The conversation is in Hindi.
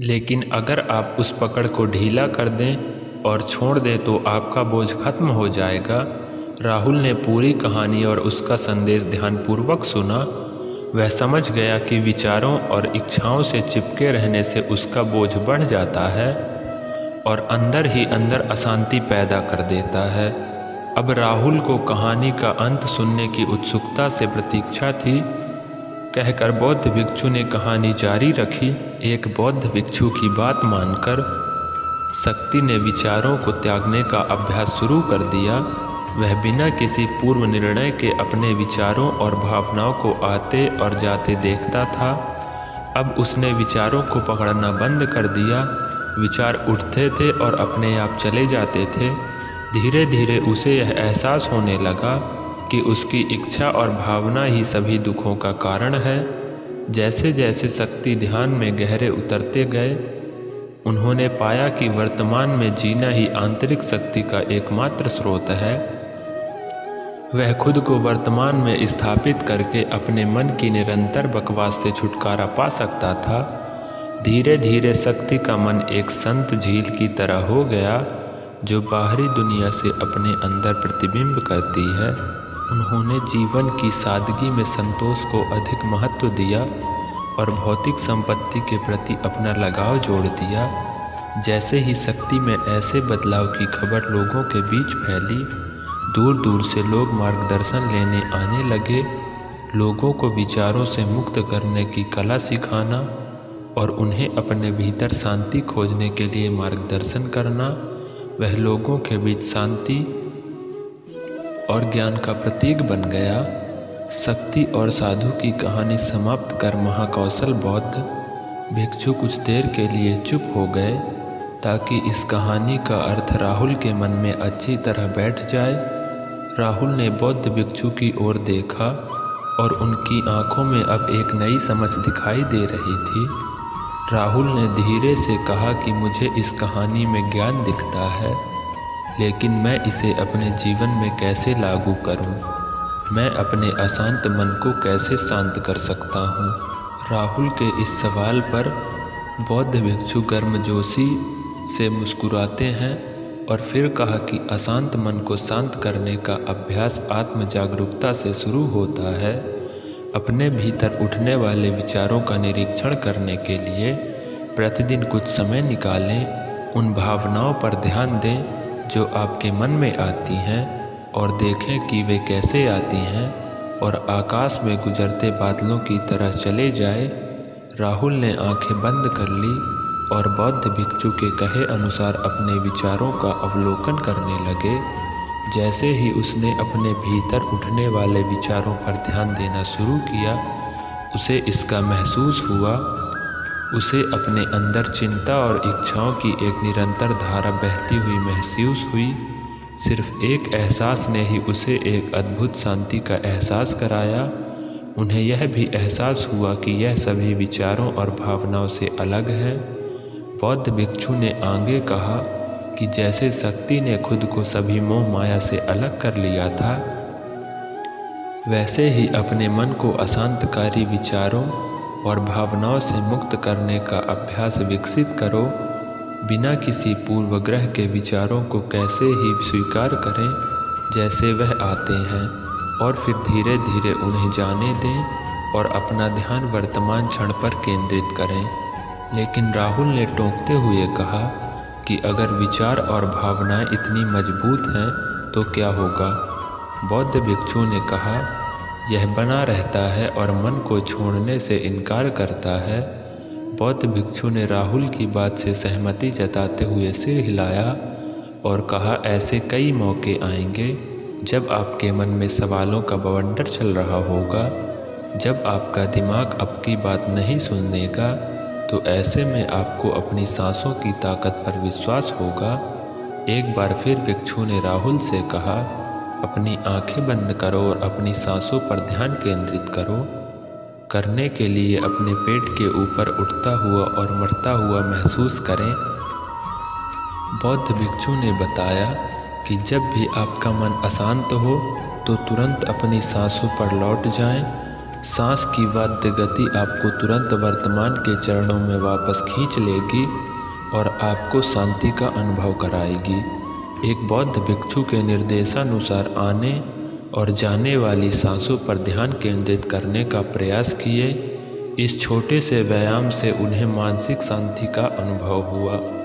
लेकिन अगर आप उस पकड़ को ढीला कर दें और छोड़ दें तो आपका बोझ खत्म हो जाएगा। राहुल ने पूरी कहानी और उसका संदेश ध्यानपूर्वक सुना। वह समझ गया कि विचारों और इच्छाओं से चिपके रहने से उसका बोझ बढ़ जाता है और अंदर ही अंदर अशांति पैदा कर देता है। अब राहुल को कहानी का अंत सुनने की उत्सुकता से प्रतीक्षा थी। कहकर बौद्ध भिक्षु ने कहानी जारी रखी। एक बौद्ध भिक्षु की बात मानकर शक्ति ने विचारों को त्यागने का अभ्यास शुरू कर दिया। वह बिना किसी पूर्व निर्णय के अपने विचारों और भावनाओं को आते और जाते देखता था। अब उसने विचारों को पकड़ना बंद कर दिया। विचार उठते थे और अपने आप चले जाते थे। धीरे धीरे उसे यह एहसास होने लगा कि उसकी इच्छा और भावना ही सभी दुखों का कारण है। जैसे जैसे शक्ति ध्यान में गहरे उतरते गए, उन्होंने पाया कि वर्तमान में जीना ही आंतरिक शक्ति का एकमात्र स्रोत है। वह खुद को वर्तमान में स्थापित करके अपने मन की निरंतर बकवास से छुटकारा पा सकता था। धीरे धीरे शक्ति का मन एक संत झील की तरह हो गया जो बाहरी दुनिया से अपने अंदर प्रतिबिंब करती है। उन्होंने जीवन की सादगी में संतोष को अधिक महत्व दिया और भौतिक संपत्ति के प्रति अपना लगाव जोड़ दिया। जैसे ही शक्ति में ऐसे बदलाव की खबर लोगों के बीच फैली, दूर दूर से लोग मार्गदर्शन लेने आने लगे। लोगों को विचारों से मुक्त करने की कला सिखाना और उन्हें अपने भीतर शांति खोजने के लिए मार्गदर्शन करना, वह लोगों के बीच शांति और ज्ञान का प्रतीक बन गया। शक्ति और साधु की कहानी समाप्त कर महाकौशल बौद्ध भिक्षु कुछ देर के लिए चुप हो गए ताकि इस कहानी का अर्थ राहुल के मन में अच्छी तरह बैठ जाए। राहुल ने बौद्ध भिक्षु की ओर देखा और उनकी आंखों में अब एक नई समझ दिखाई दे रही थी। राहुल ने धीरे से कहा कि मुझे इस कहानी में ज्ञान दिखता है, लेकिन मैं इसे अपने जीवन में कैसे लागू करूं? मैं अपने अशांत मन को कैसे शांत कर सकता हूं? राहुल के इस सवाल पर बौद्ध भिक्षु गर्मजोशी से मुस्कुराते हैं और फिर कहा कि अशांत मन को शांत करने का अभ्यास आत्म जागरूकता से शुरू होता है। अपने भीतर उठने वाले विचारों का निरीक्षण करने के लिए प्रतिदिन कुछ समय निकालें। उन भावनाओं पर ध्यान दें जो आपके मन में आती हैं और देखें कि वे कैसे आती हैं और आकाश में गुजरते बादलों की तरह चले जाए। राहुल ने आंखें बंद कर ली और बौद्ध भिक्षु के कहे अनुसार अपने विचारों का अवलोकन करने लगे। जैसे ही उसने अपने भीतर उठने वाले विचारों पर ध्यान देना शुरू किया, उसे इसका महसूस हुआ। उसे अपने अंदर चिंता और इच्छाओं की एक निरंतर धारा बहती हुई महसूस हुई। सिर्फ एक एहसास ने ही उसे एक अद्भुत शांति का एहसास कराया। उन्हें यह भी एहसास हुआ कि यह सभी विचारों और भावनाओं से अलग है। बौद्ध भिक्षु ने आगे कहा कि जैसे शक्ति ने खुद को सभी मोह माया से अलग कर लिया था, वैसे ही अपने मन को अशांतकारी विचारों और भावनाओं से मुक्त करने का अभ्यास विकसित करो। बिना किसी पूर्वग्रह के विचारों को कैसे ही स्वीकार करें जैसे वह आते हैं और फिर धीरे धीरे उन्हें जाने दें और अपना ध्यान वर्तमान क्षण पर केंद्रित करें। लेकिन राहुल ने टोकते हुए कहा कि अगर विचार और भावनाएं इतनी मजबूत हैं तो क्या होगा? बौद्ध भिक्षु ने कहा, यह बना रहता है और मन को छोड़ने से इनकार करता है। बौद्ध भिक्षु ने राहुल की बात से सहमति जताते हुए सिर हिलाया और कहा, ऐसे कई मौके आएंगे जब आपके मन में सवालों का बवंडर चल रहा होगा। जब आपका दिमाग आपकी बात नहीं सुनेगा तो ऐसे में आपको अपनी सांसों की ताकत पर विश्वास होगा। एक बार फिर भिक्षु ने राहुल से कहा, अपनी आंखें बंद करो और अपनी सांसों पर ध्यान केंद्रित करो। करने के लिए अपने पेट के ऊपर उठता हुआ और मरता हुआ महसूस करें। बौद्ध भिक्षु ने बताया कि जब भी आपका मन अशांत हो तो तुरंत अपनी सांसों पर लौट जाएं सांस की वाद्य गति आपको तुरंत वर्तमान के चरणों में वापस खींच लेगी और आपको शांति का अनुभव कराएगी। एक बौद्ध भिक्षु के निर्देशानुसार आने और जाने वाली सांसों पर ध्यान केंद्रित करने का प्रयास किए। इस छोटे से व्यायाम से उन्हें मानसिक शांति का अनुभव हुआ।